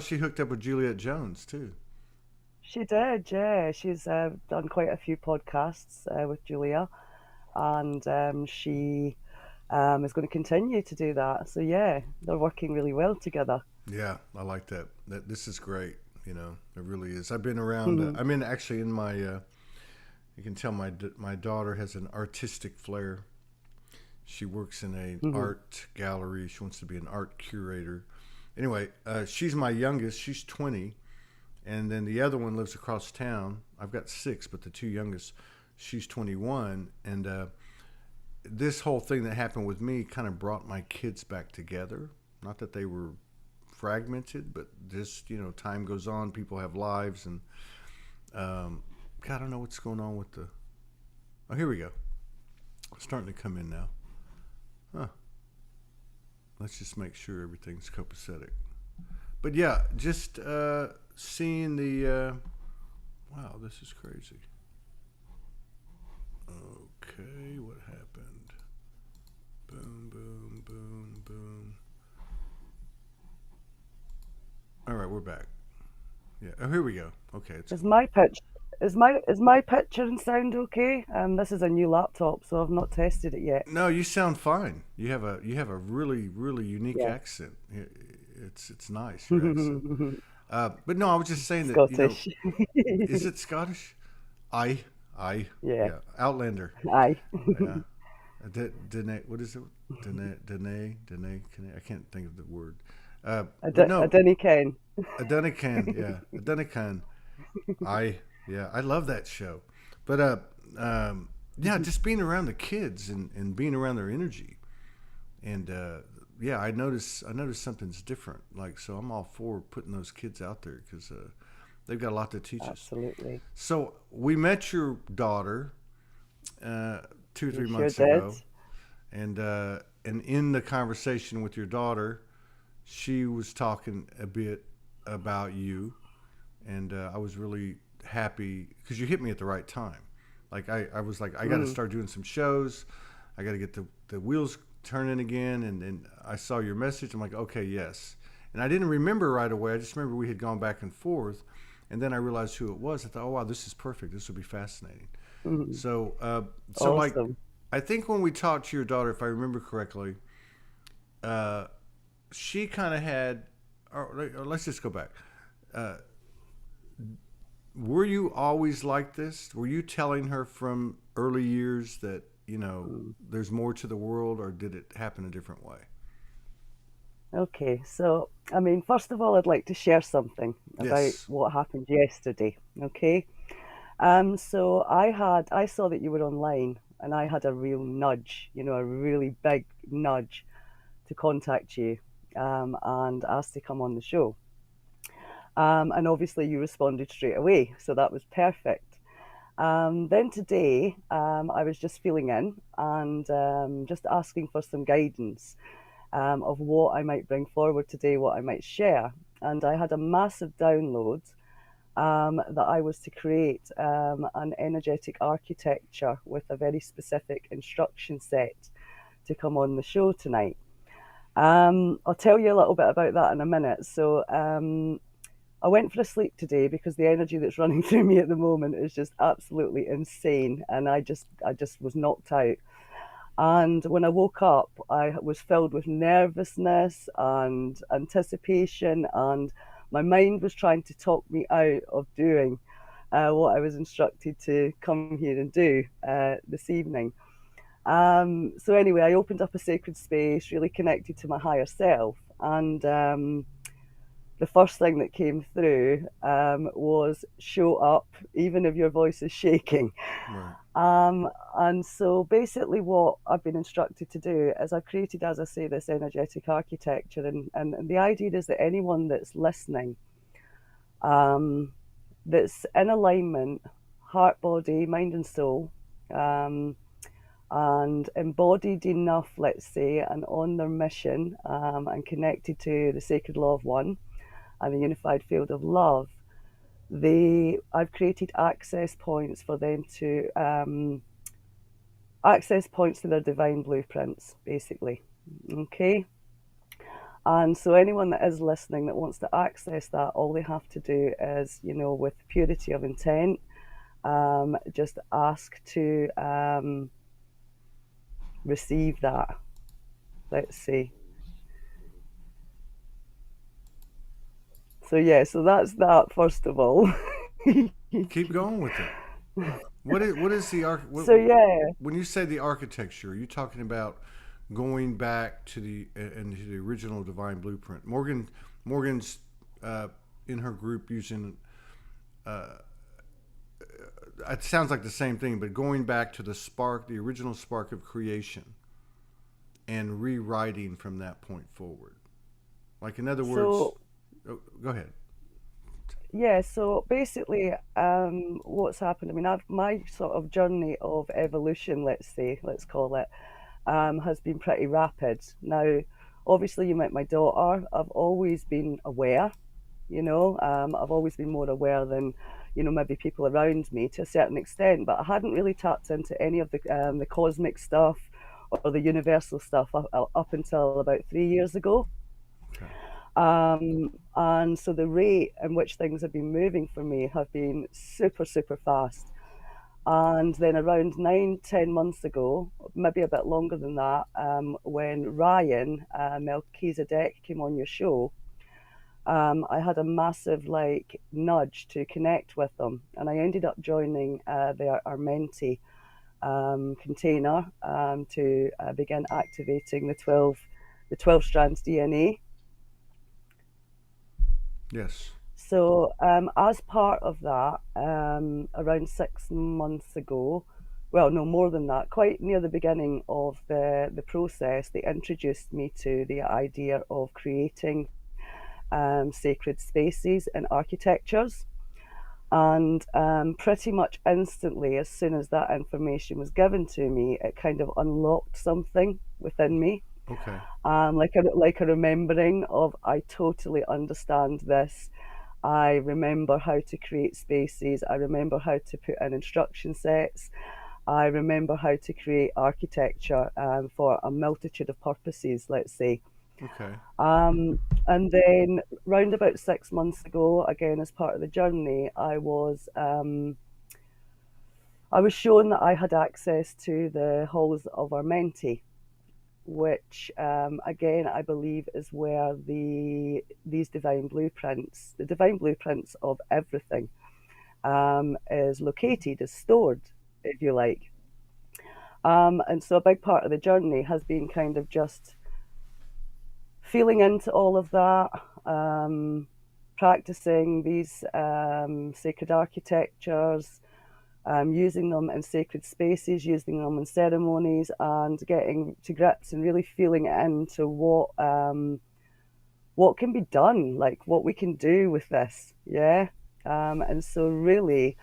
She hooked up with Juliet Jones too. She did, yeah. She's done quite a few podcasts with Julia, and she is going to continue to do that. So, yeah, they're working really well together. Yeah, I like that. That this is great. It really is. I've been around. Mhm, I'm in actually in my. You can tell my daughter has an artistic flair. She works in a mhm, art gallery. She wants to be an art curator. Anyway, she's my youngest. She's 20, and then the other one lives across town. I've got six, but the two youngest, she's 21, and this whole thing that happened with me kind of brought my kids back together. Not that they were fragmented, but just time goes on. People have lives, and God, I don't know what's going on with the. Oh, here we go. It's starting to come in now. Huh. Let's just make sure everything's copacetic. But yeah, just seeing the. Wow, this is crazy. Okay, what happened? Boom, boom, boom, boom. All right, we're back. Yeah. Oh, here we go. Okay, it's Is my pitch is my picture and sound okay? This is a new laptop, so I've not tested it yet. no. You sound fine. You have a really really unique Yeah. accent. It's nice your accent. But no, I was just saying that Scottish. is it Scottish? I I Yeah. yeah Outlander. Aye. Yeah. Dene, what is it? Dene. I can't think of the word. But I no, didn't ken. Adenican. Yeah, Adenican. I yeah, I love that show. But yeah, just being around the kids and being around their energy, and yeah, I notice something's different. Like so, I'm all for putting those kids out there because they've got a lot to teach us. Absolutely. So we met your daughter uh, two or You three sure months did. ago, and in the conversation with your daughter, she was talking a bit about you, and I was really happy because you hit me at the right time. Like I was like, I got to Mm. start doing some shows. I got to get the wheels turning again. And I saw your message. I'm like, okay, yes. And I didn't remember right away. I just remember we had gone back and forth. And then I realized who it was. I thought, oh wow, this is perfect. This will be fascinating. Mm. So like, Awesome. I think when we talked to your daughter, if I remember correctly, uh, she kind of had. Or let's just go back. Uh, were you always like this? Were you telling her from early years that Mm. there's more to the world, or did it happen a different way? Okay, so I mean, first of all, I'd like to share something about Yes. what happened yesterday. Okay, so I saw that you were online, and I had a real nudge, a really big nudge to contact you, and ask to come on the show. And obviously, you responded straight away, so that was perfect. Then today, I was just feeling in and just asking for some guidance of what I might bring forward today, what I might share. And I had a massive download that I was to create an energetic architecture with a very specific instruction set to come on the show tonight. I'll tell you a little bit about that in a minute. So, I went for a sleep today because the energy that's running through me at the moment is just absolutely insane, and I just was knocked out. And when I woke up, I was filled with nervousness and anticipation, and my mind was trying to talk me out of doing what I was instructed to come here and do this evening. So, anyway, I opened up a sacred space, really connected to my higher self, and the first thing that came through was show up, even if your voice is shaking. Right. And so basically, what I've been instructed to do is I've created, as I say, this energetic architecture. And the idea is that anyone that's listening, um, that's in alignment, heart, body, mind, and soul, um, and embodied enough, let's say, and on their mission and connected to the sacred law of one and the unified field of love, I've created access points for them to access points to their divine blueprints, basically. Okay. And so anyone that is listening that wants to access that, all they have to do is, with purity of intent, just ask to receive that. Let's see. So yeah, so that's that first of all. Keep going with it. What is the So yeah, when you say the architecture? Are you talking about going back to the into the original divine blueprint? Morgan's in her group using it sounds like the same thing, but going back to the spark, the original spark of creation, and rewriting from that point forward. Like in other words, so oh, go ahead. yeah, so basically, what's happened? I mean, my sort of journey of evolution, let's say, let's call it, has been pretty rapid. Now, obviously, you met my daughter. I've always been aware, I've always been more aware than, maybe people around me to a certain extent, but I hadn't really tapped into any of the cosmic stuff or the universal stuff up until about 3 years ago. Okay. And so the rate in which things have been moving for me have been super, super fast. And then around 9, 10 months ago, maybe a bit longer than that, when Ryan Melchizedek came on your show, I had a massive like nudge to connect with them, and I ended up joining their Armenti container to begin activating the 12 strands DNA. Yes. So, as part of that, around 6 months ago, well, no more than that, quite near the beginning of the process, they introduced me to the idea of creating sacred spaces and architectures. And pretty much instantly, as soon as that information was given to me, it kind of unlocked something within me, Okay. like a remembering of I totally understand this. I remember how to create spaces. I remember how to put in instruction sets. I remember how to create architecture for a multitude of purposes, let's say. Okay. And then, round about 6 months ago, again as part of the journey, I was shown that I had access to the halls of Armenti, which again I believe is where these the divine blueprints of everything, is located, is stored, if you like. And so a big part of the journey has been kind of just feeling into all of that, practicing these sacred architectures, using them in sacred spaces, using them in ceremonies, and getting to grips and really feeling into what can be done, like what we can do with this. Yeah. And so really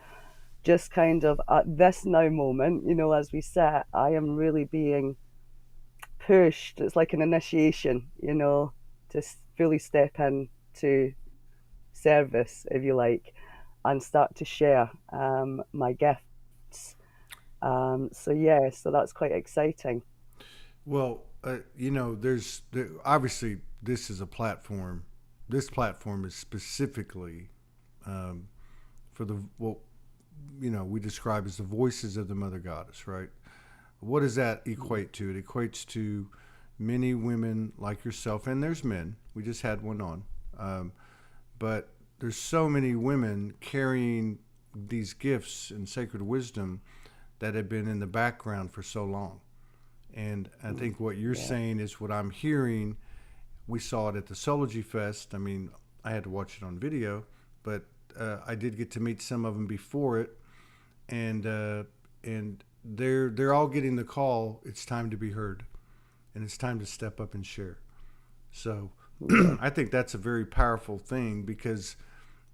just kind of at this now moment, as we sit, I am really being pushed. It's like an initiation, to fully step into service, if you like, and start to share my gifts. So yeah, so that's quite exciting. Well, obviously this is a platform. This platform is specifically um, for the what we describe as the voices of the Mother Goddess, right? What does that equate to? It equates to many women like yourself, and there's men. We just had one on, but there's so many women carrying these gifts and sacred wisdom that have been in the background for so long. And I think what you're Yeah. saying is what I'm hearing. We saw it at the Soulogy Fest. I mean, I had to watch it on video, but I did get to meet some of them before it, and they're all getting the call. It's time to be heard, and it's time to step up and share. So Yeah. I think that's a very powerful thing, because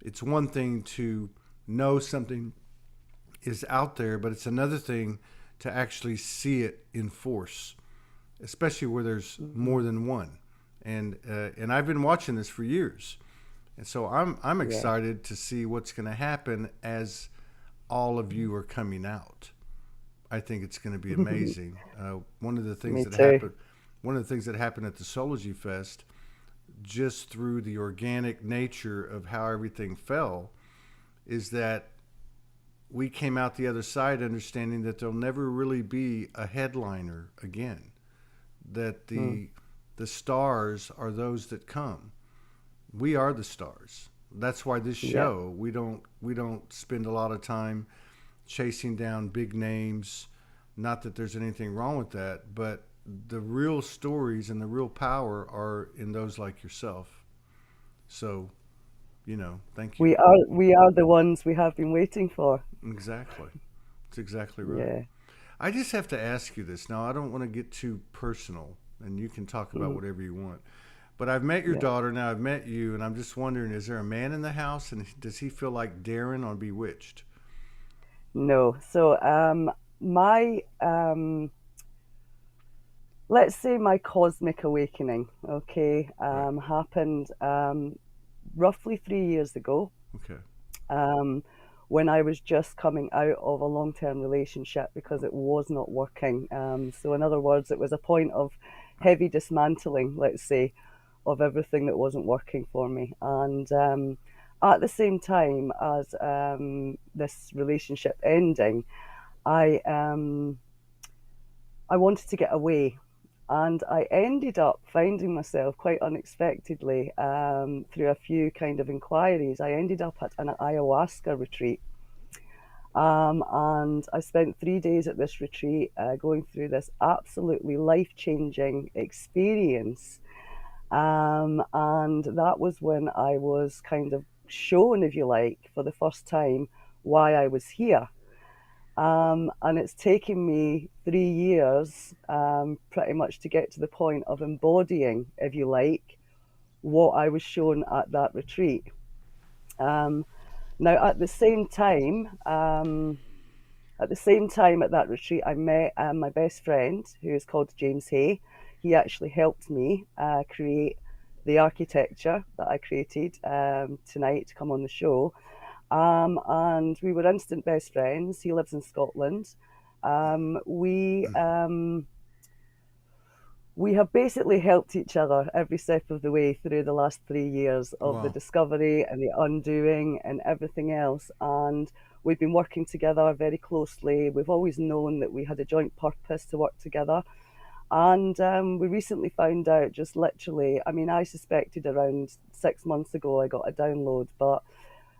it's one thing to know something is out there, but it's another thing to actually see it in force, especially where there's more than one. And I've been watching this for years, and so I'm Yeah. excited to see what's going to happen as all of you are coming out. I think it's going to be amazing. One of the things Me that too. happened, one of the things that happened at the Soulogy Fest, just through the organic nature of how everything fell, is that we came out the other side understanding that there'll never really be a headliner again. That Mm. the stars are those that come. We are the stars. That's why this Yeah. show, we don't spend a lot of time chasing down big names. Not that there's anything wrong with that, but the real stories and the real power are in those like yourself. So, thank you. We are the ones we have been waiting for. Exactly. That's exactly right. Yeah. I just have to ask you this. Now, I don't want to get too personal, and you can talk about Mm. whatever you want. But I've met your Yeah. daughter, now I've met you, and I'm just wondering, is there a man in the house, and does he feel like Darren on Bewitched? No. So my let's say my cosmic awakening, okay, Right. happened roughly 3 years ago, Okay. um, when I was just coming out of a long term relationship because it was not working. So, in other words, it was a point of heavy dismantling, let's say, of everything that wasn't working for me. And at the same time as this relationship ending, I um, I wanted to get away, and I ended up finding myself quite unexpectedly through a few kind of inquiries. I ended up at an ayahuasca retreat. And I spent 3 days at this retreat going through this absolutely life changing experience. And that was when I was kind of shown, if you like, for the first time why I was here. And it's taken me 3 years pretty much to get to the point of embodying, if you like, what I was shown at that retreat. Um, Now, at the same time at that retreat, I met my best friend, who is called James Hay. He actually helped me create the architecture that I created tonight to come on the show. And we were instant best friends. He lives in Scotland. Um, we um, we have basically helped each other every step of the way through the last 3 years of the Wow. discovery and the undoing and everything else. And we've been working together very closely. We've always known that we had a joint purpose to work together. And we recently found out, just literally, I mean, I suspected around 6 months ago I got a download, but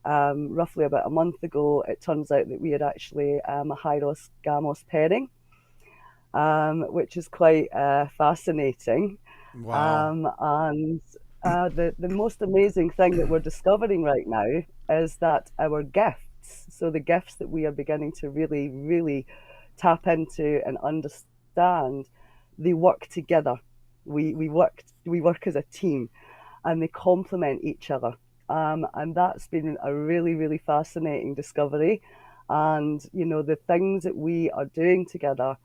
roughly about a month ago, it turns out that we had actually a Hyros Gamos pairing, which is quite fascinating. Wow. And the most amazing thing that we're discovering right now is that our gifts, so the gifts that we are beginning to really, really tap into and understand, they work together. We work as a team, and they complement each other. And that's been a really, really fascinating discovery. And the things that we are doing together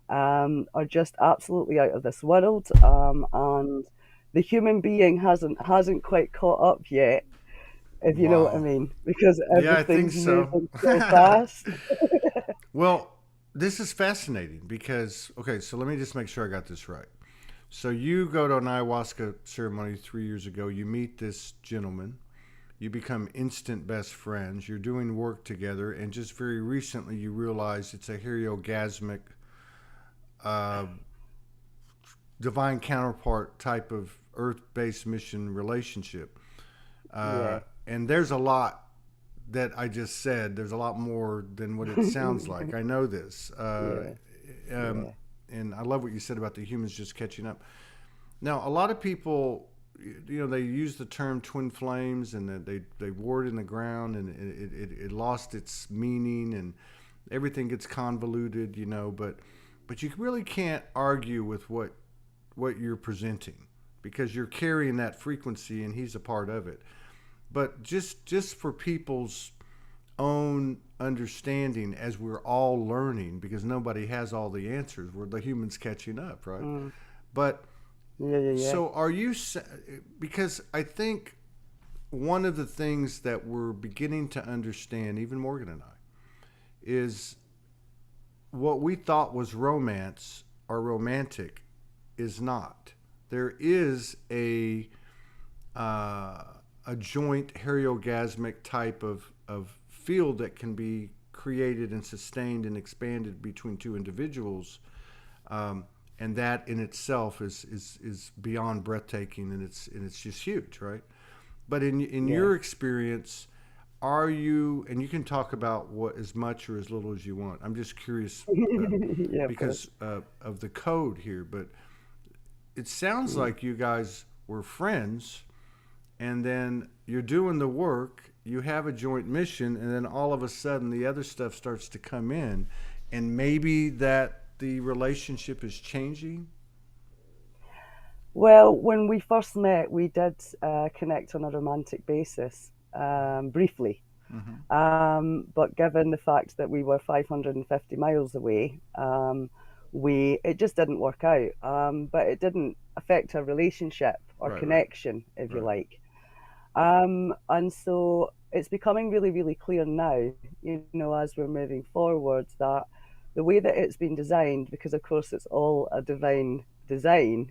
are just absolutely out of this world. And the human being hasn't quite caught up yet, if you know what I Wow. mean, because Yeah, I think everything's so. moving so fast. Well, this is fascinating because, okay, so let me just make sure I got this right. So you go to an ayahuasca ceremony 3 years ago, you meet this gentleman, you become instant best friends, you're doing work together, and just very recently you realize it's a heliogasmic, uh, divine counterpart type of earth based mission relationship. Yeah. And there's a lot that I just said. There's a lot more than what it sounds like. I know this. Yeah. Um, Yeah. and I love what you said about the humans just catching up. Now, a lot of people, they use the term twin flames, and that they wore it in the ground, and it lost its meaning, and everything gets convoluted, but you really can't argue with what you're presenting because you're carrying that frequency, and he's a part of it. But just for people's own understanding, as we're all learning, because nobody has all the answers, we're the humans catching up, right? Mm. But Yeah. Yeah. Yeah. so are you, because I think one of the things that we're beginning to understand, even Morgan and I, is what we thought was romance or romantic is not. There is a uh, a joint hariorgasmic type of field that can be created and sustained and expanded between two individuals. And that in itself is beyond breathtaking, and it's just huge, right? But in Yeah. your experience, are you, and you can talk about what as much or as little as you want. I'm just curious Yeah, of course. because of the code here, but it sounds Mm. like you guys were friends, and then you're doing the work, you have a joint mission, and then all of a sudden the other stuff starts to come in, and maybe that the relationship is changing. Well, when we first met, we did connect on a romantic basis, briefly. Mm-hmm. But given the fact that we were 550 miles away, we it just didn't work out. But it didn't affect our relationship or Right, right, connection, if you right. like. And so it's becoming really, really clear now, as we're moving forward, that the way that it's been designed, because of course it's all a divine design,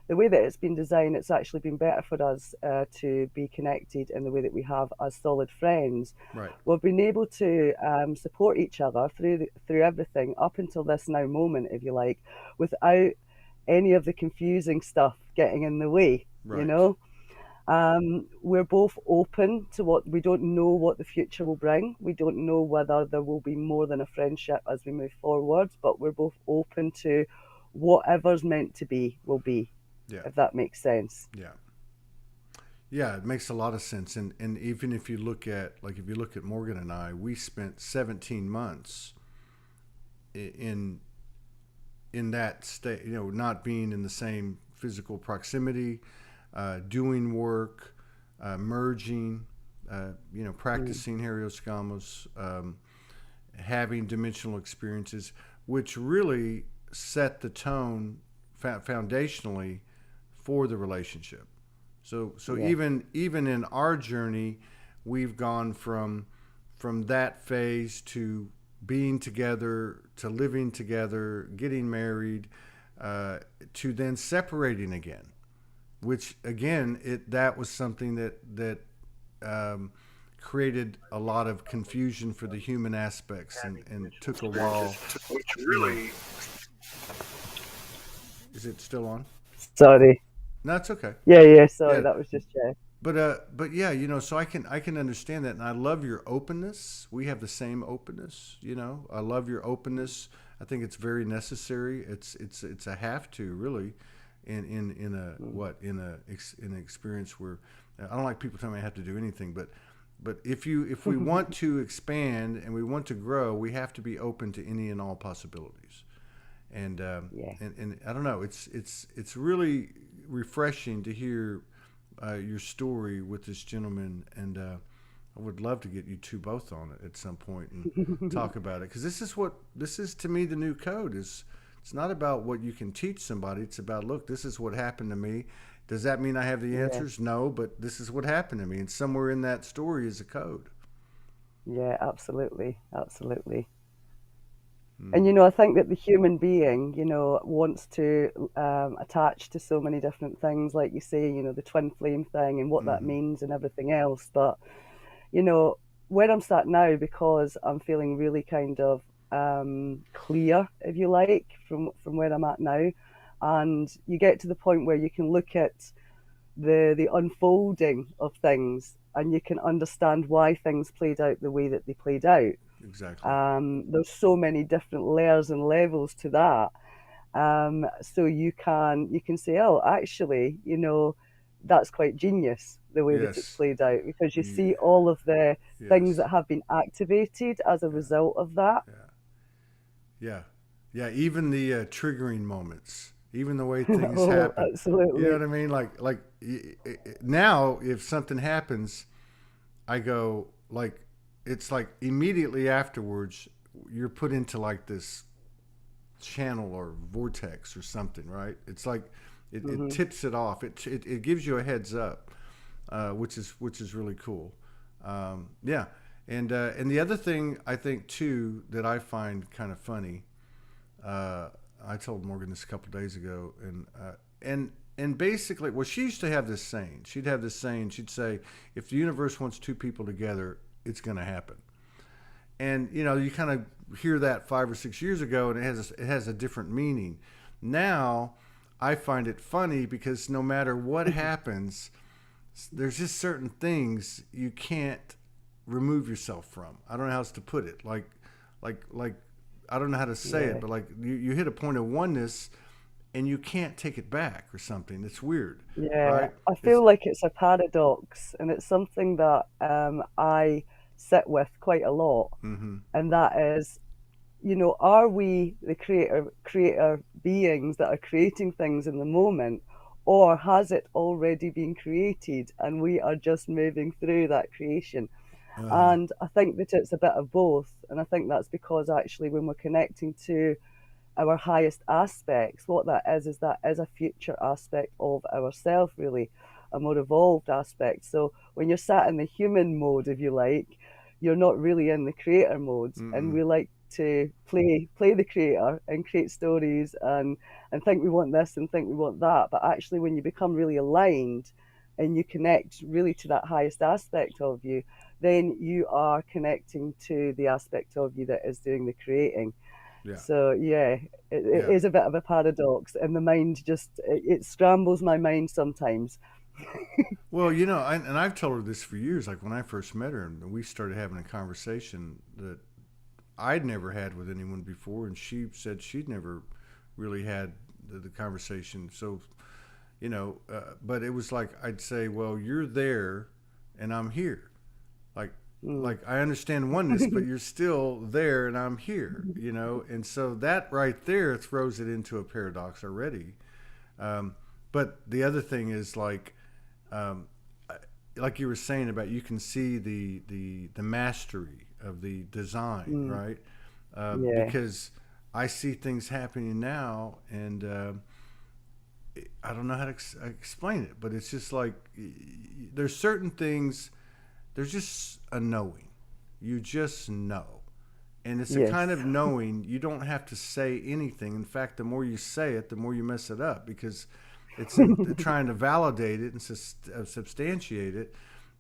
the way that it's been designed, it's actually been better for us to be connected in the way that we have as solid friends. Right. We've been able to support each other through everything up until this now moment, if you like, without any of the confusing stuff getting in the way, you Right. know. We're both open to what we don't know what the future will bring. We don't know whether there will be more than a friendship as we move forward, but we're both open to whatever's meant to be will be, Yeah. if that makes sense. Yeah. Yeah, it makes a lot of sense. And even if you look at, like, if you look at Morgan and I, we spent 17 months in that state, not being in the same physical proximity, doing work, merging, Mm. practicing harioscamos, having dimensional experiences, which really set the tone foundationally for the relationship. So Yeah. even in our journey, we've gone from that phase to being together, to living together, getting married, to then separating again. Which again, that was something that um, created a lot of confusion for the human aspects, and took a while. Which You know, really is it still on? Sorry. No, it's okay. Yeah, yeah, sorry, Yeah, that was just, yeah. but yeah, so I can understand that, and I love your openness. We have the same openness. I love your openness. I think it's very necessary. It's a have to, really, in a Mm. what in an experience where I don't like people telling me I have to do anything, but if we want to expand and we want to grow, we have to be open to any and all possibilities. And Yeah. and I don't know. It's really refreshing to hear your story with this gentleman, and I would love to get you two both on it at some point and talk about it, because this is to me the new code is. It's not about what you can teach somebody. It's about, look, this is what happened to me. Does that mean I have the Yeah. answers? No, but this is what happened to me, and somewhere in that story is a code. Yeah, absolutely. Absolutely. And Mm. I think that the human being, wants to attach to so many different things, like you say, the twin flame thing and what that Mm-hmm. means and everything else. But you know, where I'm sat now, because I'm feeling really kind of clear, if you like, from where I'm at now, and you get to the point where you can look at the unfolding of things and you can understand why things played out the way that they played out. Exactly. There's so many different layers and levels to that. So you can say, oh, actually, that's quite genius the way that it's Yes. played out, because you Yeah. see all of the things Yes. that have been activated as a Yeah. result of that. Yeah. Yeah. Yeah. Even the triggering moments, even the way things Oh, happen. You know absolutely. what I mean? Like now, if something happens, I go like, it's like immediately afterwards, you're put into like this channel or vortex or something, right? It's like it Hmm. tips it off. It gives you a heads up, which is really cool. Yeah, and the other thing I think too that I find kind of funny. Uh, I told Morgan this a couple days ago, and and basically, well, she used to have this saying. She'd have this saying. She'd say, "If the universe wants two people together, it's going to happen." And you kind of hear that 5 or 6 years ago, and it has a different meaning. Now, I find it funny because no matter what happens, there's just certain things you can't remove yourself from. I don't know how else to put it. Like I don't know how to say Yeah. it, but like you hit a point of oneness and you can't take it back or something. It's weird, Yeah, right? I It's feel like it's a paradox, and it's something that I sit with quite a lot, mm-hmm. and that is, are we the creator beings that are creating things in the moment, or has it already been created and we are just moving through that creation? Uh-huh. And I think that it's a bit of both, and I think that's because actually when we're connecting to our highest aspects, what that is a future aspect of ourself, really, a more evolved aspect. So when you're sat in the human mode, if you like, you're not really in the creator mode. And Mm-mm. we like to play the creator and create stories and think we want this and think we want that. But actually when you become really aligned and you connect really to that highest aspect of you, then you are connecting to the aspect of you that is doing the creating. Yeah. So yeah, it Yeah. is a bit of a paradox, and the mind just it scrambles my mind sometimes. Well, and I've told her this for years. Like when I first met her, and we started having a conversation that I'd never had with anyone before, and she said she'd never really had the conversation. So, but it was like I'd say, "Well, you're there, and I'm here." Like, Mm. like I understand oneness, but you're still there, and I'm here. And so that right there throws it into a paradox already. Um, but the other thing is um, like you were saying about you can see the mastery of the design, Mm. right? Yeah, Because I see things happening now, and I don't know how to explain it, but it's just like there's certain things. There's just a knowing. You just know. And it's a kind yes. of knowing you don't have to say anything. In fact, the more you say it, the more you mess it up because it's in trying to validate it and substantiate it.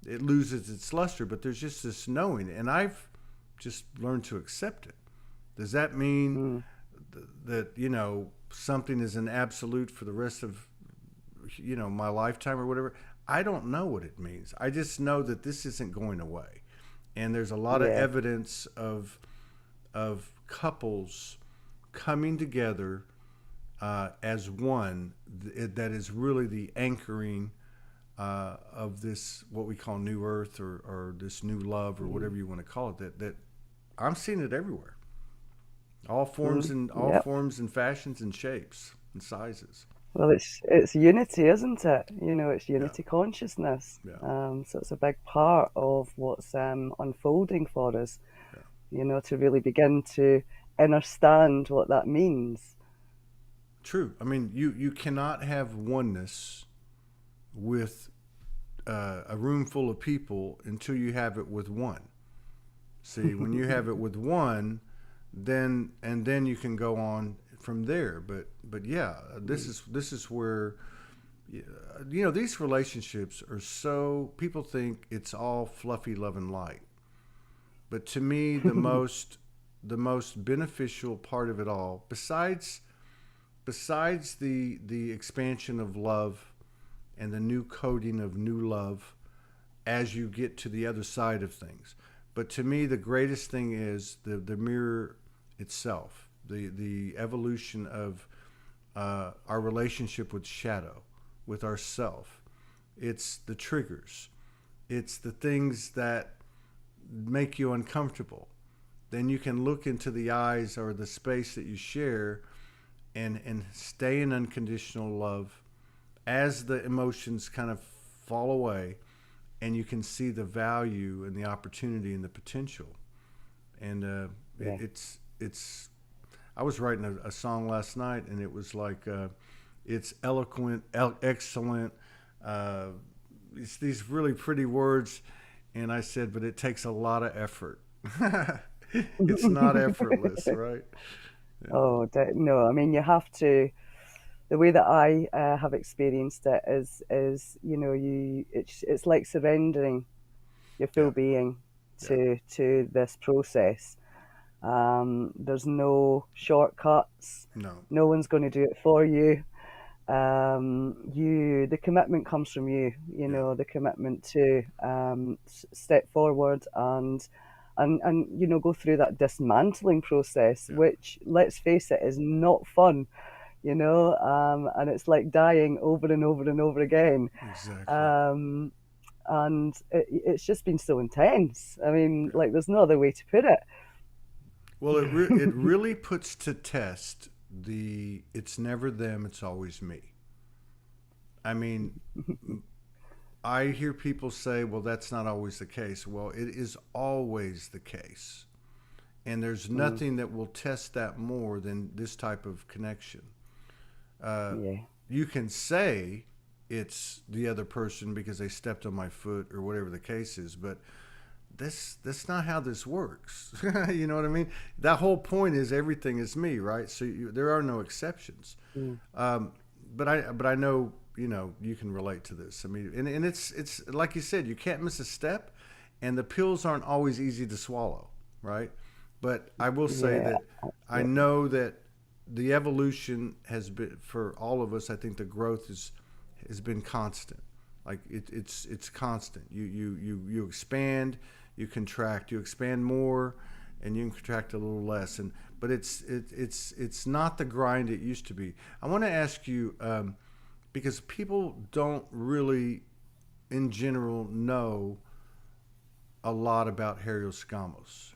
It loses its luster, but there's just this knowing, and I've just learned to accept it. Does that mean Mm. that something is an absolute for the rest of my lifetime or whatever? I don't know what it means. I just know that this isn't going away, and there's a lot of Yeah. evidence of couples coming together as one that is really the anchoring of this what we call new earth or this new love or Mm. whatever you want to call it. That I'm seeing it everywhere, all forms Mm. and all Yep. forms and fashions and shapes and sizes. Well, it's unity, isn't it? It's Yeah, unity consciousness. yeah, So it's a big part of what's unfolding for us. yeah. To really begin to understand what that means. True. I mean, you cannot have oneness with a room full of people until you have it with one. See, when you have it with one, then you can go on from there. But yeah, this Mm. is where these relationships are so people think it's all fluffy love and light. But to me, the most beneficial part of it all, besides the expansion of love and the new coding of new love as you get to the other side of things. But to me, the greatest thing is the mirror itself, the evolution of our relationship with shadow, with ourself. It's the triggers. It's the things that make you uncomfortable. Then you can look into the eyes or the space that you share and stay in unconditional love as the emotions kind of fall away, and you can see the value and the opportunity and the potential. And Yeah. it's I was writing a song last night, and it was like it's eloquent, excellent. Uh, it's these really pretty words, and I said, but it takes a lot of effort. It's not effortless, right? Yeah. Oh, no, I mean, you have to. the way that I have experienced it is it's like surrendering your full Yeah. being Yeah. to this process. There's no shortcuts. No. No one's going to do it for you. The commitment comes from you. Yeah. The commitment to step forward and go through that dismantling process, Yeah. which, let's face it, is not fun. And it's like dying over and over and over again. Exactly. Um, and it's just been so intense. I mean, Yeah. like, there's no other way to put Well, it it. really puts to test the it's never them, it's always me. I mean, I hear people say, well, that's not always the case. Well, it is always the case. And there's Mm, nothing that will test that more than this type of connection. Uh, yeah. you can say it's the other person because they stepped on my foot or whatever the case is, but that's not how this works. You know what I mean? That whole point is everything is me, right? So there are no exceptions. Mm, Um, but I know you can relate to this. I mean, and it's like you said, you can't miss a step, and the pills aren't always easy to swallow, right? But I will say yeah. that I Yeah. know that the evolution has been for all of us. I think the growth has been constant. Like it's constant. You expand, you contract, you expand more, and you contract a little less. And but it's not the grind it used to be. I want to ask you because people don't really, in general, know a lot about Herioscamos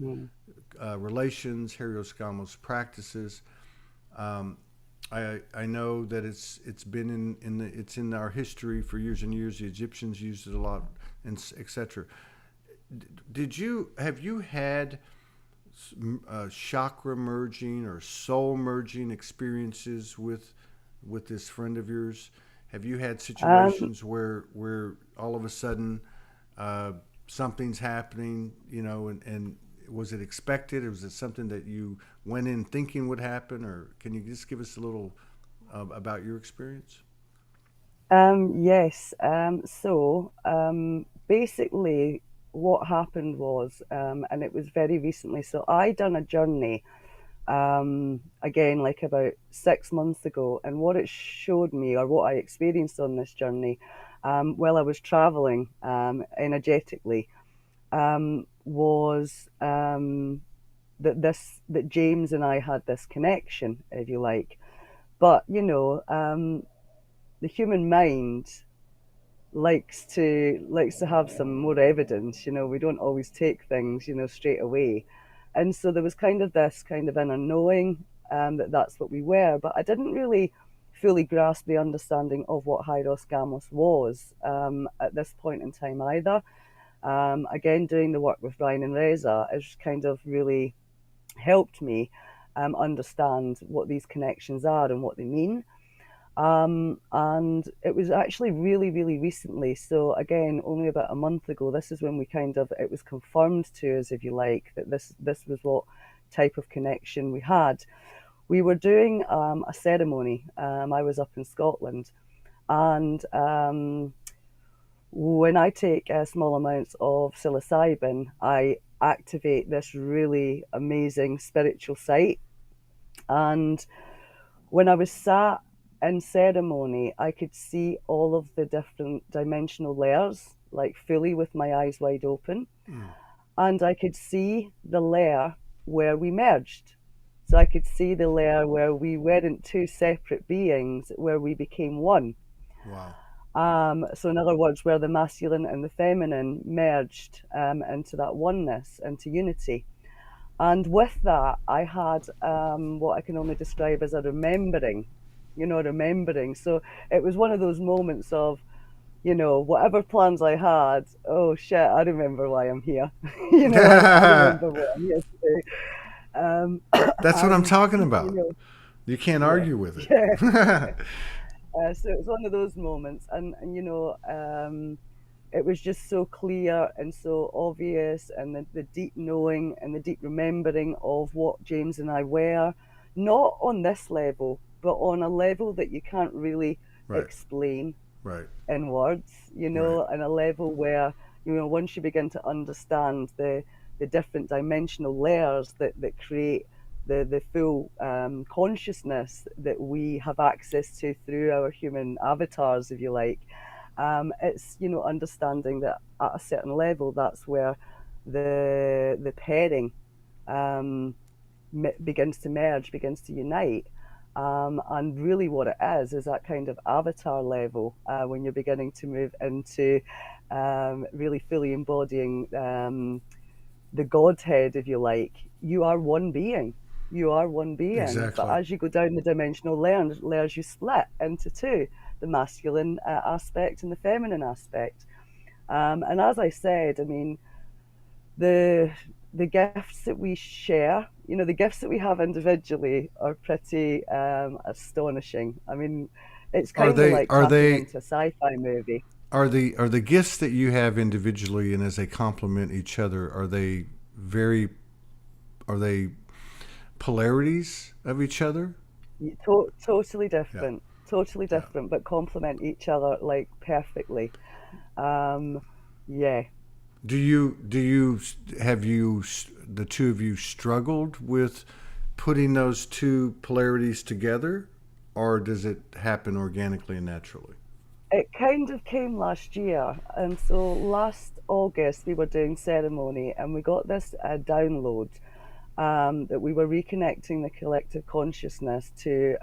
Mm. relations, Herioscamos practices. Um, I know that it's been it's in our history for years and years. The Egyptians used it a lot, and etc. Did you have you had chakra merging or soul merging experiences with this friend of yours? Have you had Um, situations where all of a sudden uh, something's happening, and was it expected, or was it something that you went in thinking would happen, or can you just give us a little about your experience? yes. Basically, what happened was, and it was very recently. So I done a journey, again, like about 6 months ago, and what it showed me, or what I experienced on this journey, while I was traveling, energetically, was that James and I had this connection, if you like. But the human mind likes to have some more evidence. We don't always take things, straight away. And so there was kind of this kind of inner knowing, that that's what we were, but I didn't really fully grasp the understanding of what Hyros Gamos was, at this point in time either. Again, doing the work with Ryan and Reza has kind of really helped me understand what these connections are and what they mean. And it was actually really, really recently. So again, only about a month ago, this is when it was confirmed to us, if you like, that this was what type of connection we had. We were doing a ceremony. I was up in Scotland, and when I take small amounts of psilocybin, I activate this really amazing spiritual site. And when I was sat in ceremony, I could see all of the different dimensional layers, like fully with my eyes wide open. Mm, And I could see the layer where we merged. So I could see the layer where we weren't two separate beings, where we became one. wow. So, in other words, where the masculine and the feminine merged, into that oneness, into unity. And with that, I had, what I can only describe as a remembering, remembering. So it was one of those moments of, whatever plans I had, oh shit, I remember why I'm here. I remember what I'm here to do. Um, That's what I'm and, talking about. You can't yeah, argue with it. yeah. So it was one of those moments. And it was just so clear and so obvious, and the deep knowing and the deep remembering of what James and I were, not on this level. but on a level that you can't really Right. explain Right. in words, Right. and a level where, once you begin to understand the different dimensional layers that create the full consciousness that we have access to through our human avatars, if you like, it's, understanding that at a certain level, that's where the pairing um, begins to merge, begins to unite. And really, what it is that kind of avatar level when you're beginning to move into really fully embodying the Godhead, if you like. You are one being. You are one being. But Exactly. as you go down the dimensional layers, you split into two, the masculine aspect and the feminine aspect. And as I said, I mean, the the gifts that we share, the gifts that we have individually are pretty astonishing. I mean, it's Are kind of they like are tapping they into a sci-fi movie. are the gifts that you have individually and as they complement each other, very are they polarities of each other? Totally Yeah. different, totally Yeah. different, but complement each other like perfectly. Um, yeah. Do you have you the two of you struggled with putting those two polarities together, or does it happen organically and naturally? It kind of came last year, and so last August we were doing ceremony, and we got this download that we were reconnecting the collective consciousness to,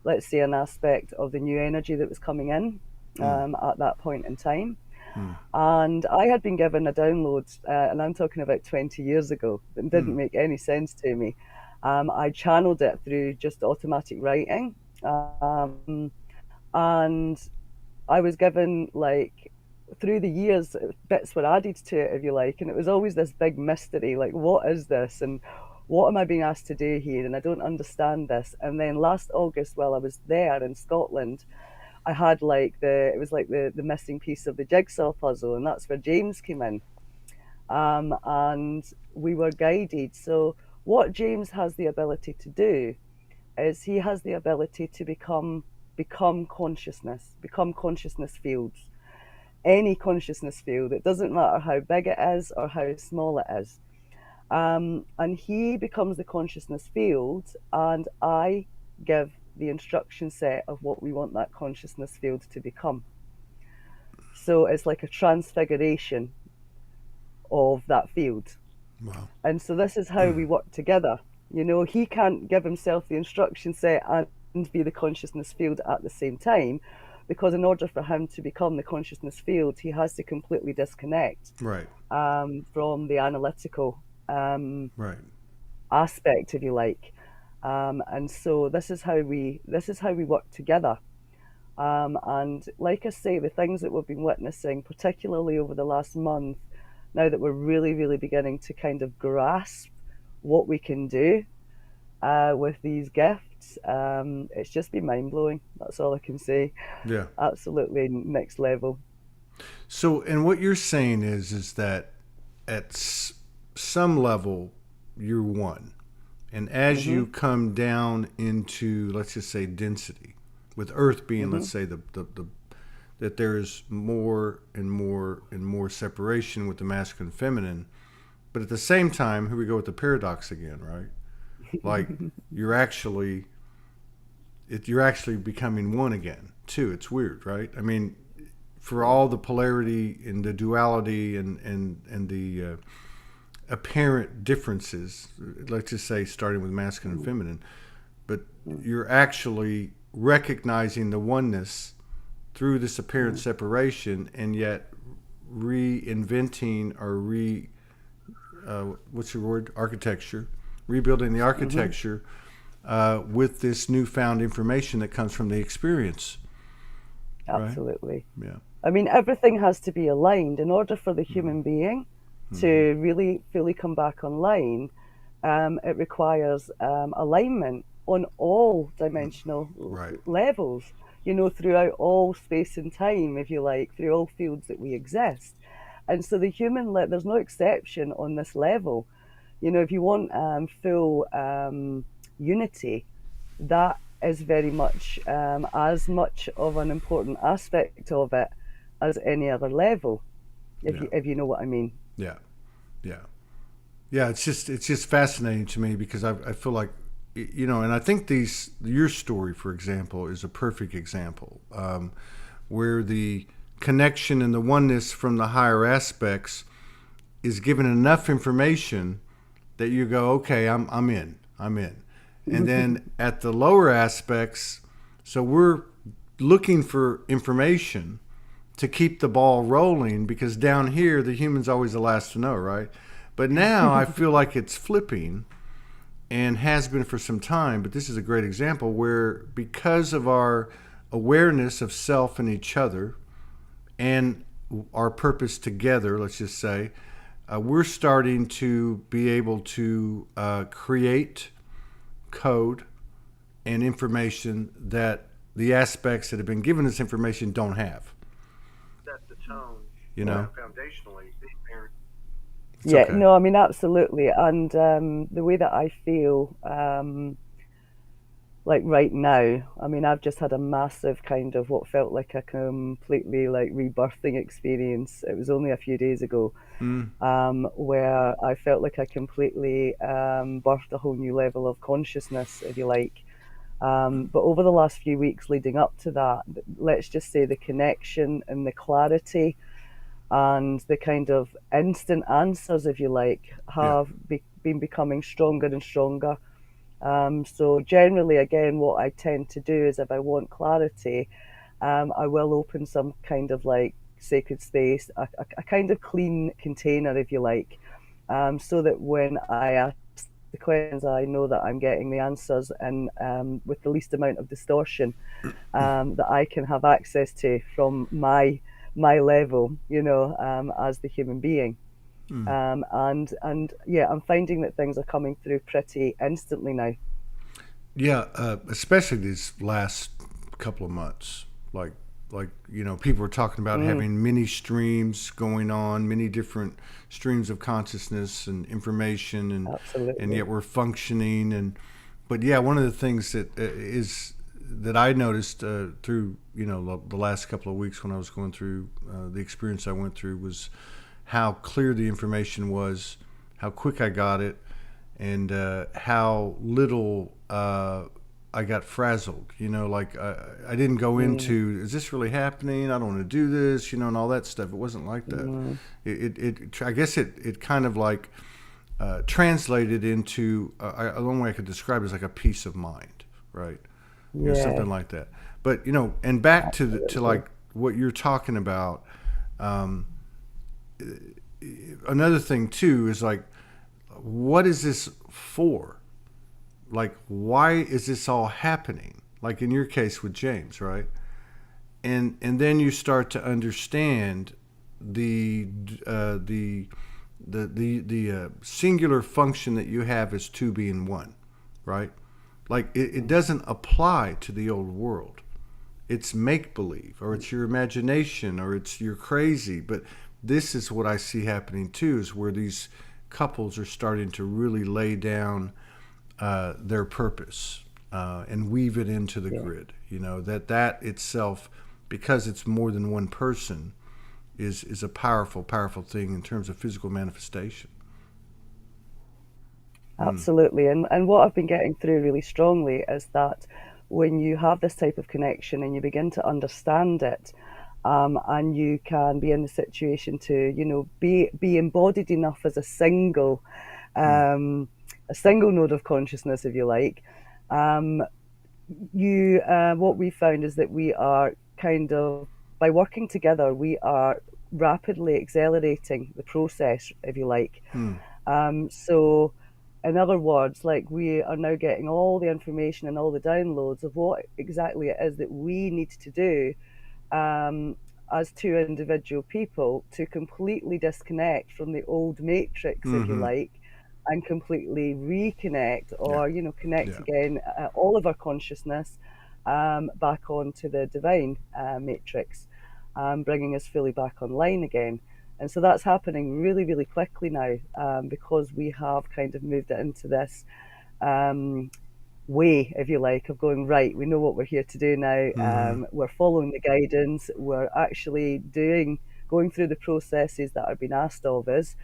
let's say, an aspect of the new energy that was coming in Mm, at that point in time. mm, And I had been given a download, and I'm talking about 20 years ago, that didn't mm, make any sense to me. I channeled it through just automatic writing. And I was given, like, through the years, bits were added to it, if you like, and it was always this big mystery, like, what is this, and what am I being asked to do here, and I don't understand this. And then last August, while I was there in Scotland, I had like it was like the missing piece of the jigsaw puzzle, and that's where James came in, and we were guided. So what James has the ability to do is he has the ability to become consciousness fields, any consciousness field. It doesn't matter how big it is or how small it is. And he becomes the consciousness field, and I give the instruction set of what we want that consciousness field to become. So it's like a transfiguration of that field. wow. And so this is how we work together. He can't give himself the instruction set and be the consciousness field at the same time, because in order for him to become the consciousness field, he has to completely disconnect Right. from the analytical Right. aspect, if you like. And so this is how we work together. And like I say, the things that we've been witnessing, particularly over the last month, now that we're really, really beginning to kind of grasp what we can do with these gifts, it's just been mind blowing. That's all I can say. Yeah. Absolutely next level. So, and what you're saying is that at some level you're one, and as Mhm. you come down into, let's just say, density, with Earth being, let's Mhm. say, the that there is more and more and more separation with the masculine and feminine, but at the same time, here we go with the paradox again, right? Like you're actually you're actually becoming one again too. It's weird, right? I mean, for all the polarity and the duality and the apparent differences, let's just say starting with masculine and feminine, but you're actually recognizing the oneness through this apparent separation, and yet reinventing or what's your word, architecture, rebuilding the Mhm. architecture with this newfound information that comes from the experience, right? Absolutely. Yeah. I mean, everything has to be aligned in order for the Mm-hmm. human being Mm-hmm. to really fully come back online. It requires alignment on all dimensional Right. levels, throughout all space and time, if you like, through all fields that we exist. And so the there's no exception on this level. If you want full unity, that is very much as much of an important aspect of it as any other level, Yeah. if you know what I mean. Yeah. Yeah. Yeah, it's just fascinating to me because I feel like, and I think your story, for example, is a perfect example, where the connection and the oneness from the higher aspects is given enough information that you go, okay, I'm in, and then at the lower aspects, so we're looking for information to keep the ball rolling because down here the human's always the last to know, right? But now I feel like it's flipping and has been for some time. But this is a great example where, because of our awareness of self and each other and our purpose together, let's just say, we're starting to be able to create code and information that the aspects that have been given this information don't have. Set the tone, Yeah. foundationally. It's Yeah, okay. no, I mean, absolutely. And the way that I feel, like right now, I mean, I've just had a massive kind of what felt like a completely like rebirthing experience. It was only a few days ago, Mm, where I felt like I completely birthed a whole new level of consciousness, if you like. But over the last few weeks leading up to that, let's just say the connection and the clarity and the kind of instant answers, if you like, yeah. have been becoming stronger and stronger. So generally, again, what I tend to do is if I want clarity, I will open some kind of like sacred space, a kind of clean container, if you like, so that when I ask the questions, I know that I'm getting the answers and with the least amount of distortion that I can have access to from my level, as the human being. Mm. And yeah, I'm finding that things are coming through pretty instantly now. Yeah, especially these last couple of months. Like, people are talking about Mm, having many streams going on, many different streams of consciousness and information, and absolutely. yet we're functioning. But yeah, one of the things is that I noticed through the last couple of weeks when I was going through the experience I went through was how clear the information was, how quick I got it, and how little I got frazzled. Like I didn't go Mm, into, is this really happening? I don't want to do this, and all that stuff. It wasn't like that. mm, I guess it kind of like translated into a long way I could describe it as like a peace of mind, right? yeah, Something like that. But and back to absolutely. like what you're talking about. Um, Another thing too is like, what is this for? Like, why is this all happening? Like in your case with James, right? And then you start to understand the singular function that you have as two being one, right? Like it doesn't apply to the old world. It's make believe, or it's your imagination, or it's you're crazy. But this is what I see happening too, is where these couples are starting to really lay down their purpose and weave it into the Yeah, grid. That itself, because it's more than one person, is a powerful, powerful thing in terms of physical manifestation. Mm. absolutely. And what I've been getting through really strongly is that when you have this type of connection and you begin to understand it, and you can be in the situation to, be embodied enough as Mm. um, a single node of consciousness, if you like. Um, you What we found is that we are kind of, by working together, we are rapidly accelerating the process, if you like. Mm. So in other words, like, we are now getting all the information and all the downloads of what exactly it is that we need to do, um, as two individual people, to completely disconnect from the old matrix, if you Mm-hmm. like, and completely reconnect, Yeah. or connect Yeah. again, all of our consciousness, back onto the divine matrix, bringing us fully back online again. And so that's happening really, really quickly now, because we have kind of moved it into this, um, way, if you like, of going, right, we know what we're here to do now. Hmm. We're following the guidance. We're actually going through the processes that are being asked of us.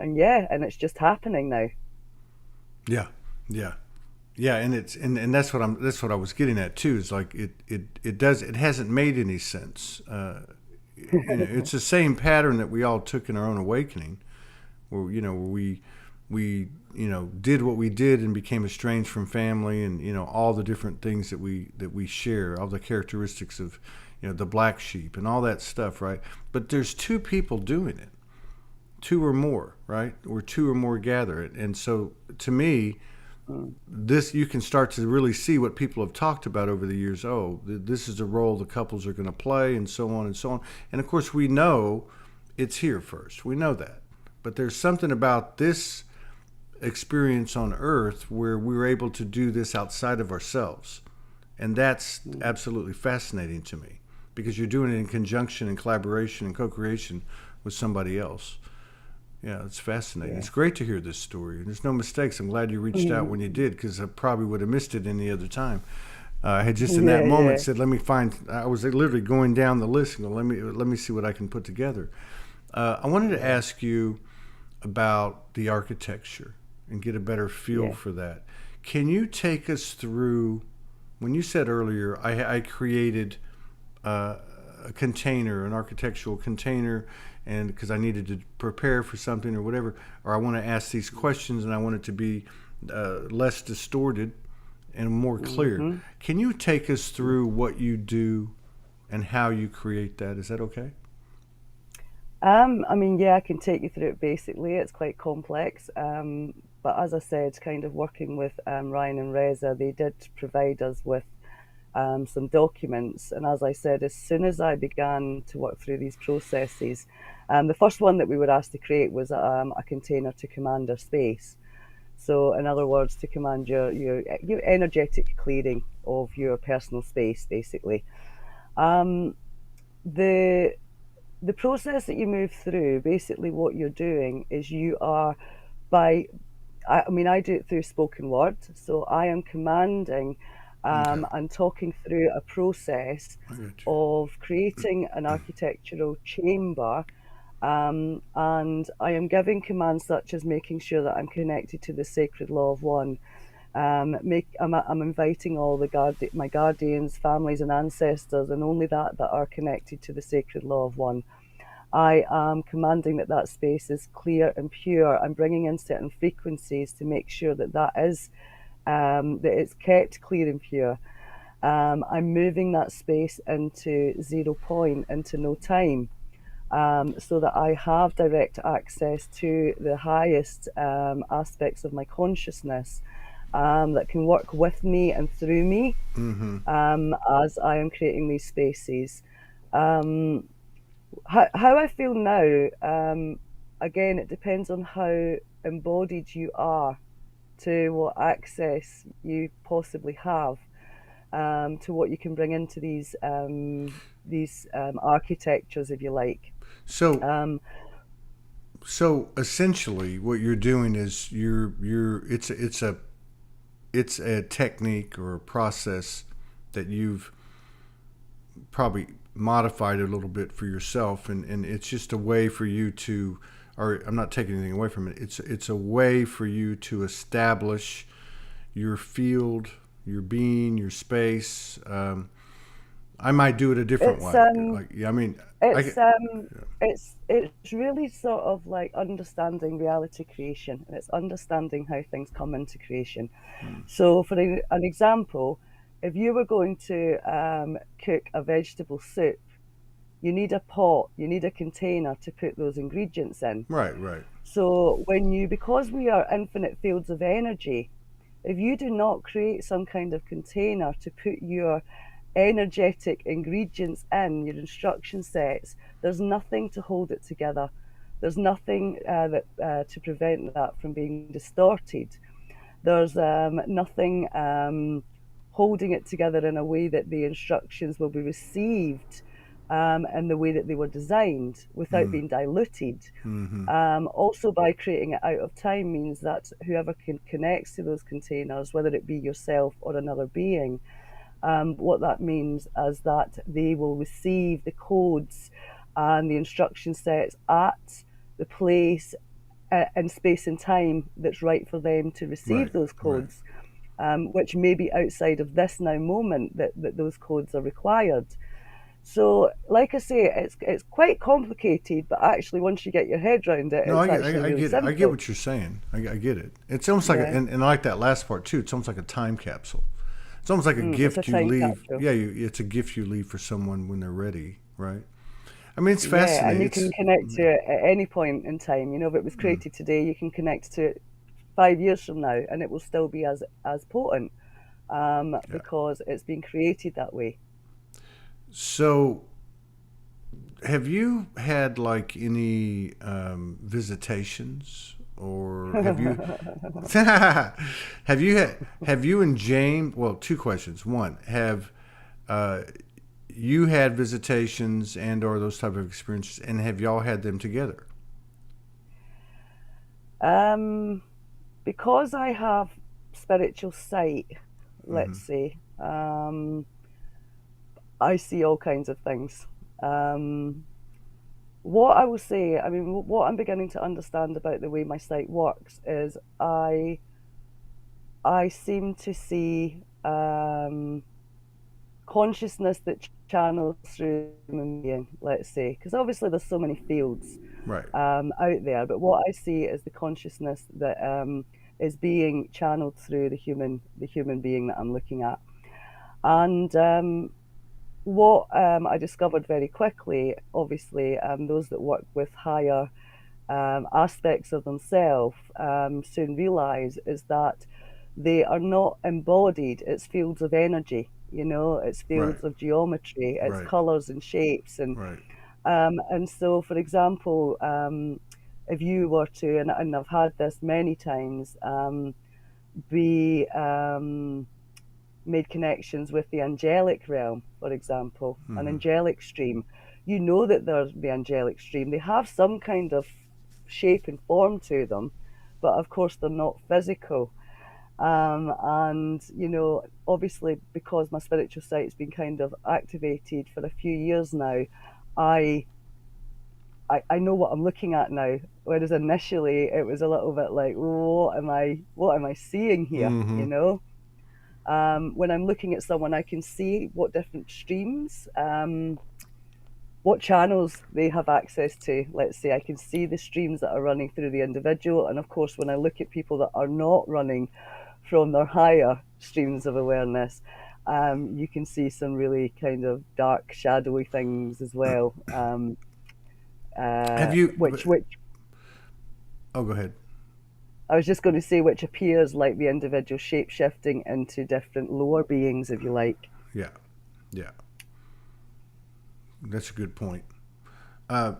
And yeah, and it's just happening now. Yeah, yeah, yeah, and and that's what I was getting at too. Is like it hasn't made any sense. It's the same pattern that we all took in our own awakening, where we did what we did and became estranged from family, and all the different things that we share, all the characteristics of the black sheep and all that stuff, right? But there's two people doing it, two or more, right? Or two or more gather it. And so to me, Mm, this, you can start to really see what people have talked about over the years. Oh, this is the role the couples are going to play, and so on and so on. And of course, we know it's here first. We know that. But there's something about this experience on earth where we're able to do this outside of ourselves. And that's mm, absolutely fascinating to me, because you're doing it in conjunction and collaboration and co-creation with somebody else. Yeah, it's fascinating. yeah. It's great to hear this story. There's no mistakes. I'm glad you reached out when you did, because I probably would have missed it any other time. I had just in that Yeah, moment yeah, said, "Let me find." I was literally going down the list and go, let me see what I can put together. I wanted to yeah, ask you about the architecture and get a better feel yeah. for that. Can you take us through when you said earlier, I created uh, a container, an architectural container, and because I needed to prepare for something or whatever, or I want to ask these questions and I want it to be less distorted and more clear. Hmm. Can you take us through what you do and how you create that? Is that okay? I mean, yeah, I can take you through it basically. It's quite complex. But as I said, kind of working with Ryan and Reza, they did provide us with some documents. And as I said, as soon as I began to work through these processes, the first one that we were asked to create was a container to command our space. So, in other words, to command your energetic clearing of your personal space, basically. Um, the the process that you move through, basically, what you're doing is you are by I mean, I do it through spoken word. So I am commanding Okay, and talking through a process I got you. of creating an architectural chamber. And I am giving commands such as making sure that I'm connected to the sacred law of one. I'm inviting all my guardians, families, and ancestors, and only that are connected to the sacred law of one. I am commanding that that space is clear and pure. I'm bringing in certain frequencies to make sure that it's kept clear and pure. I'm moving that space into 0 point, into no time, so that I have direct access to the highest aspects of my consciousness that can work with me and through me Mm-hmm. as I am creating these spaces. Um, how I feel now, again, it depends on how embodied you are to what access you possibly have to what you can bring into these architectures, if you like. So, Um, so essentially, what you're doing is it's a technique or a process that you've probably modified a little bit for yourself, and it's just a way for you to, or I'm not taking anything away from it, it's a way for you to establish your field, your being, your space. I might do it a different it's way, um, like, yeah, I mean, I it's get, um, it's really sort of like understanding reality creation, and it's understanding how things come into creation. mm, So, for an example, if you were going to cook a vegetable soup, you need a pot, you need a container to put those ingredients in. right, right, So, because we are infinite fields of energy, if you do not create some kind of container to put your energetic ingredients in, your instruction sets, there's nothing to hold it together. There's nothing to prevent that from being distorted. There's nothing holding it together in a way that the instructions will be received and the way that they were designed without Mm. being diluted. Mm-hmm. Also, by creating it out of time means that whoever connects to those containers, whether it be yourself or another being, what that means is that they will receive the codes and the instruction sets at the place and space and time that's right for them to Right. receive those Right. codes, which may be outside of this now moment that those codes are required. So, like I say, it's quite complicated, but actually, once you get your head around it, No, it's actually I really get it. I get simple. what you're saying. I get it. It's almost like, Yeah, and I like that last part too. It's almost like a time capsule. It's almost like a it's a gift you time leave. capsule. Yeah, it's a gift you leave for someone when they're ready, right? I mean, it's Yeah, and fascinating. you can It's connect to it at any point in time. You know, if it was created today, you can connect to it 5 years from now, and it will still be as potent, yeah. because it's been created that way. So, have you had like any visitations, or have you have you and James? Well, two questions. One, have uh, you had visitations and or those type of experiences, and have y'all had them together? um, because I have spiritual sight, Mm-hmm. let's say, I see all kinds of things. Um, what I will say, I mean, what I'm beginning to understand about the way my sight works is I seem to see consciousness that channels through the human being, let's say, because obviously there's so many fields Right. out there, but what I see is the consciousness that is being channeled through the human being that I'm looking at. And what I discovered very quickly, obviously, those that work with higher aspects of themselves soon realize is that they are not embodied, it's fields of energy, it's Right. fields of geometry, it's Right. colors and shapes. Right. And so, for example, if you were to, and I've had this many times, be made connections with the angelic realm, for example, an Mm-hmm. angelic stream. You know that they're the angelic stream. They have some kind of shape and form to them, but of course they're not physical. And obviously, because my spiritual sight's been kind of activated for a few years now, I I know what I'm looking at now. Whereas initially it was a little bit like, what am I seeing here? Mm-hmm. When I'm looking at someone, I can see what different streams, what channels they have access to. Let's say I can see the streams that are running through the individual, and of course, when I look at people that are not running from their higher streams of awareness, you can see some really kind of dark, shadowy things as well. Have you? Which Oh, go ahead. I was just going to say, which appears like the individual shape shifting into different lower beings, if you like. Yeah. Yeah. That's a good point. Uh,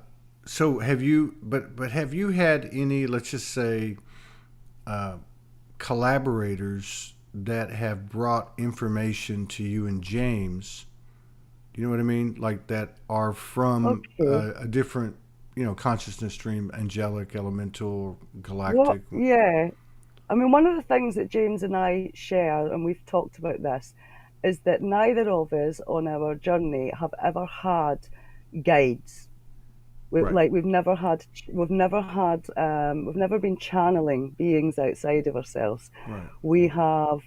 so have you? But have you had any? Let's just say uh, collaborators that have brought information to you and James. You know what I mean? Like that are from Okay. a different, consciousness stream, angelic, elemental, What? galactic. Yeah. I mean, one of the things that James and I share, and we've talked about this, is that neither of us on our journey have ever had guides. Right. We've never been channeling beings outside of ourselves. Right. We have,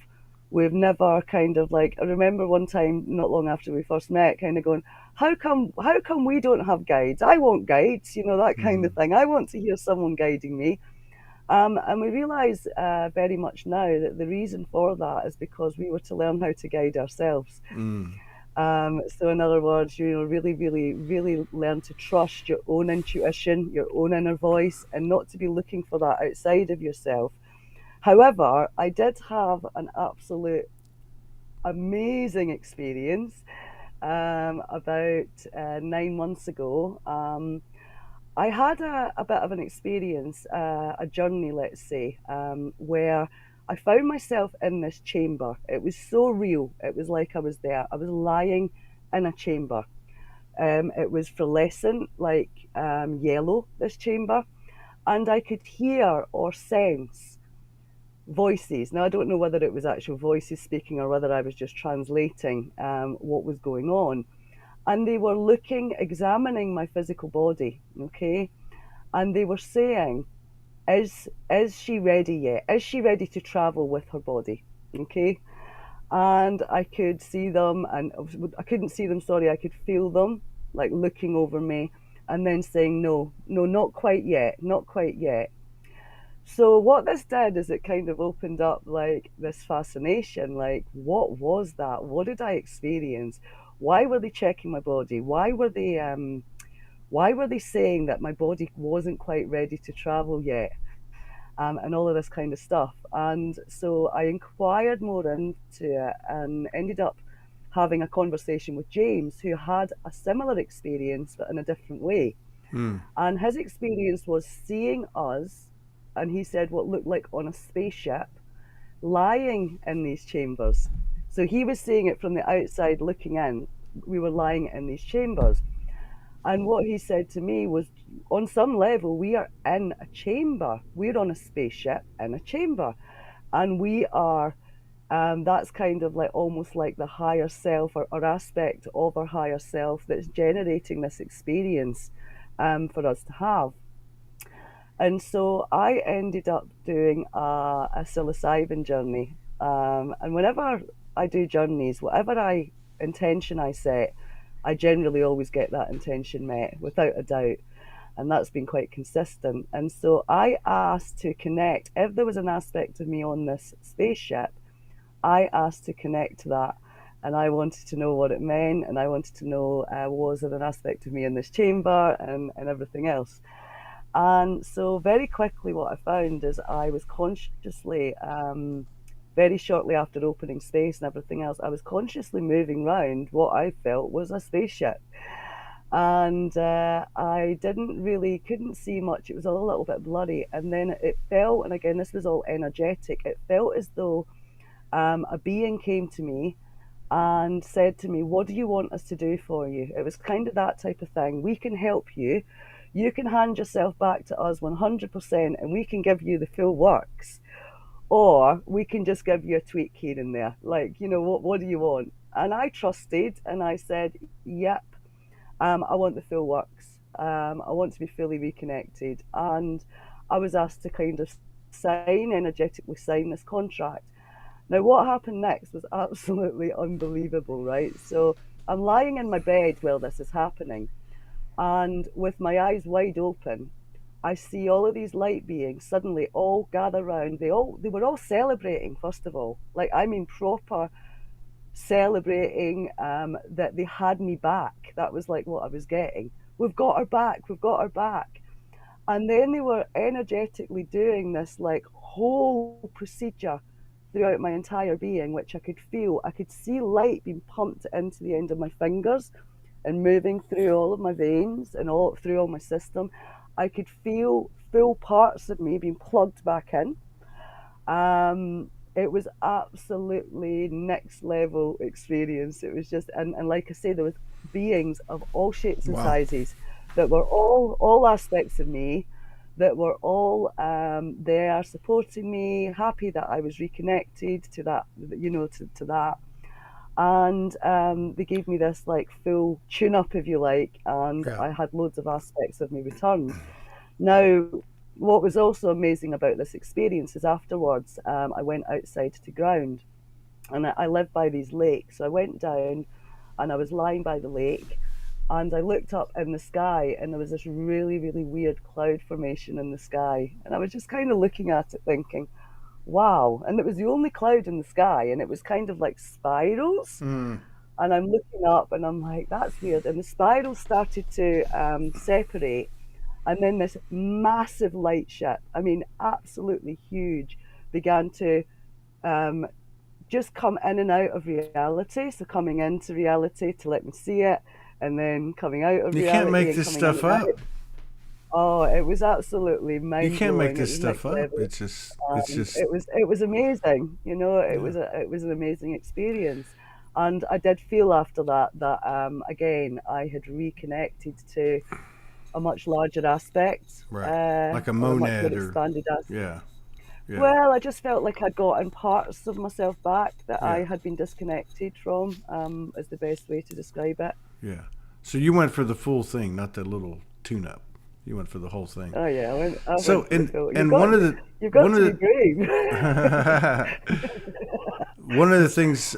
we've never kind of like, I remember one time not long after we first met, kind of going, how come we don't have guides? I want guides, that kind Mm-hmm. of thing. I want to hear someone guiding me. And we realise very much now that the reason for that is because we were to learn how to guide ourselves. Mm. So, in other words, really, really, really learn to trust your own intuition, your own inner voice, and not to be looking for that outside of yourself. However, I did have an absolute amazing experience about 9 months ago. I had a bit of an experience, a journey, let's say, where I found myself in this chamber. It was so real. It was like I was there. I was lying in a chamber. It was fluorescent, like yellow, this chamber, and I could hear or sense voices. Now, I don't know whether it was actual voices speaking or whether I was just translating what was going on. And they were looking, examining my physical body, okay? And they were saying, is she ready yet? Is she ready to travel with her body? Okay. And I could see them, and I couldn't see them, sorry, I could feel them like looking over me and then saying, no, no, not quite yet, not quite yet. So what this did is it kind of opened up like this fascination, like what was that? What did I experience? Why were they checking my body? Why were they saying that my body wasn't quite ready to travel yet? And all of this kind of stuff. And so I inquired more into it and ended up having a conversation with James, who had a similar experience but in a different way. And his experience was seeing us, and he said what looked like on a spaceship, lying in these chambers. So he was seeing it from the outside looking in. We were lying in these chambers. And what he said to me was, on some level, we are in a chamber. We're on a spaceship in a chamber. And we are, that's kind of like almost like the higher self or aspect of our higher self that's generating this experience for us to have. And so I ended up doing a psilocybin journey. And whenever I do journeys, whatever intention I set, I generally always get that intention met without a doubt. And that's been quite consistent. And so I asked to connect. If there was an aspect of me on this spaceship, I asked to connect to that. And I wanted to know what it meant. And I wanted to know, was there an aspect of me in this chamber and everything else. And so very quickly what I found is I was consciously, very shortly after opening space and everything else, I was consciously moving around what I felt was a spaceship. And I couldn't see much. It was a little bit blurry. And then it felt, and again, this was all energetic, it felt as though a being came to me and said to me, what do you want us to do for you? It was kind of that type of thing. We can help you. You can hand yourself back to us 100% and we can give you the full works. Or we can just give you a tweak here and there. Like, what do you want? And I trusted and I said, yep, I want the full works. I want to be fully reconnected. And I was asked to kind of energetically sign this contract. Now, what happened next was absolutely unbelievable, right? So I'm lying in my bed while this is happening. And with my eyes wide open, I see all of these light beings suddenly all gather round. They were all celebrating, first of all. Like, I mean, proper celebrating that they had me back. That was like what I was getting. We've got her back. We've got her back. And then they were energetically doing this like whole procedure throughout my entire being, which I could feel. I could see light being pumped into the end of my fingers and moving through all of my veins and all through all my system. I could feel full parts of me being plugged back in. It was absolutely next level experience. It was just, and like I say, there was beings of all shapes and sizes that were all aspects of me, that were all there supporting me, happy that I was reconnected to that, to that. And they gave me this like full tune up, if you like, and I had loads of aspects of me returned. Now, what was also amazing about this experience is afterwards I went outside to ground, and I live by these lakes. So I went down and I was lying by the lake and I looked up in the sky and there was this really, really weird cloud formation in the sky. And I was just kind of looking at it thinking, wow. And it was the only cloud in the sky and it was kind of like spirals. And I'm looking up and I'm like, that's weird. And the spirals started to separate. And then this massive light ship, I mean, absolutely huge, began to just come in and out of reality. So coming into reality to let me see it, and then coming out of reality. You can't make this stuff up. Oh, it was absolutely mind-blowing. You can't make this stuff up. It's just. It was amazing. It was an amazing experience. And I did feel after that again, I had reconnected to a much larger aspect, Right. Like a or a much more monad or, expanded aspect. yeah, yeah, Well, I just felt like I'd gotten parts of myself back that yeah, I had been disconnected from, is the best way to describe it. yeah. So you went for the full thing, not the little tune up. You went for the whole thing. Oh yeah, I So went for the full. and You've one got of to be the brave. one of the things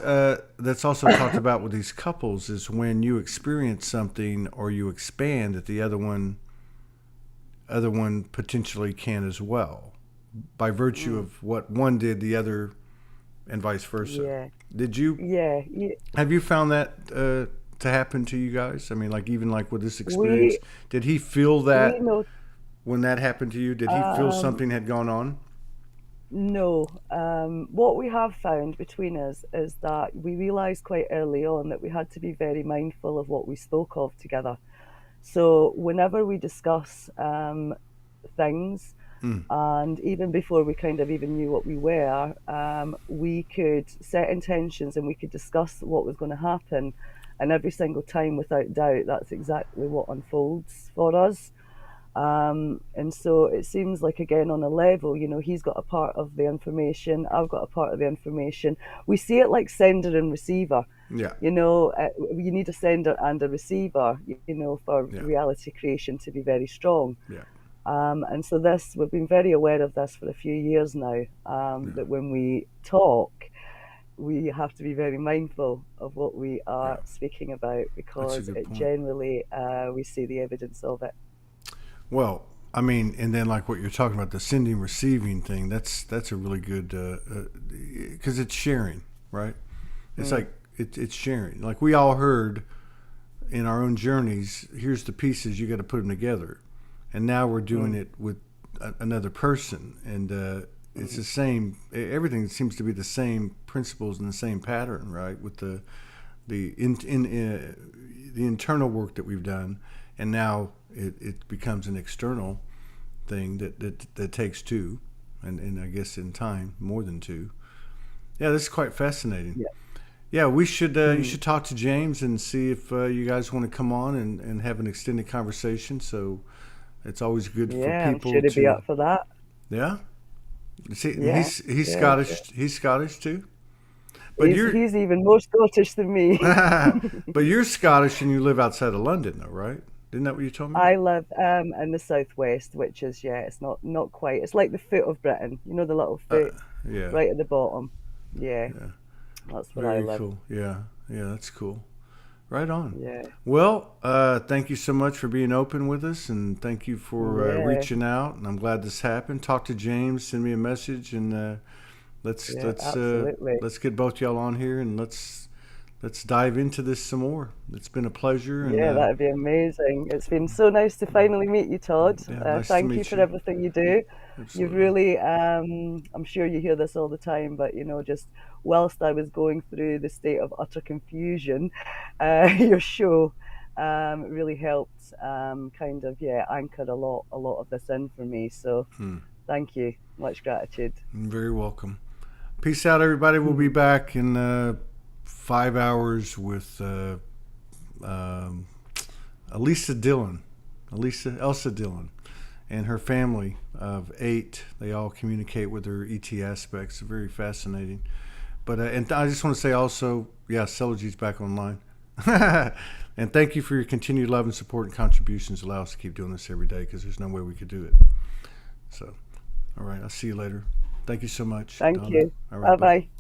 that's also talked about with these couples is when you experience something or you expand that the other one potentially can as well, by virtue Mm, of what one did, the other, and vice versa. yeah, Did you yeah, yeah. have you found that to happen to you guys? I mean, like even like with this experience, We did he feel we that know. when that happened to you? Did he feel Um, something had gone on? no. What we have found between us is that we realised quite early on that we had to be very mindful of what we spoke of together. So whenever we discuss things, Mm, and even before we kind of even knew what we were, we could set intentions and we could discuss what was going to happen. And every single time, without doubt, that's exactly what unfolds for us. And so it seems like, again, on a level, he's got a part of the information, I've got a part of the information. We see it like sender and receiver. yeah, You need a sender and a receiver, for yeah, reality creation to be very strong. yeah, And so we've been very aware of this for a few years now, yeah. that when we talk, we have to be very mindful of what we Yeah. are speaking about, That's a because good it point. generally, we see the evidence of it. Well, I mean, and then like what you're talking about, the sending receiving thing. That's a really good because it's sharing, right? It's Mm, like it's sharing. Like we all heard in our own journeys. Here's the pieces. You got to put them together, and now we're doing mm, it with another person, and it's mm, the same. Everything seems to be the same principles and the same pattern, right? With the internal work that we've done, and now it becomes an external thing that takes two, and I guess in time more than two. Yeah, this is quite fascinating. yeah. Yeah, we should you Mm. should talk to James and see if you guys want to come on and have an extended conversation. So it's always good for Yeah, I'm people sure he'd be to, up for that. yeah. See, and Yeah, he's yeah. Scottish. He's Scottish too. But He's you're he's even more Scottish than me. but you're Scottish and you live outside of London, though, right? Isn't that what you told me? I live in the southwest, which is, yeah, it's not quite. It's like the foot of Britain. You know, the little Uh, foot yeah, right at the bottom. Yeah, yeah. that's where I Very live. cool. Yeah, yeah, that's cool. Right on. Yeah, Well, thank you so much for being open with us, and thank you for yeah, reaching out. And I'm glad this happened. Talk to James, send me a message, and let's yeah, let's uh, absolutely. let's get both y'all on here, and let's dive into this some more. It's been a pleasure, and Yeah, that'd be amazing. It's been so nice to finally meet you, Todd. yeah, nice to Thank you meet for you. everything you do. You've Absolutely. really, I'm sure you hear this all the time, but just whilst I was going through the state of utter confusion, your show really helped, kind of, yeah, anchor a lot of this in for me. So Hmm. thank you. Much gratitude. You're very welcome. Peace out, everybody. We'll be back in 5 hours with um, Elsa Dillon, and her family of 8. They all communicate with their ET aspects. Very fascinating. But and I just want to say also, yeah, Soulogy's back online. And thank you for your continued love and support and contributions. Allow us to keep doing this every day because there's no way we could do it. So, all right, I'll see you later. Thank you so much, Thank Donna. you. All right, Bye bye. bye.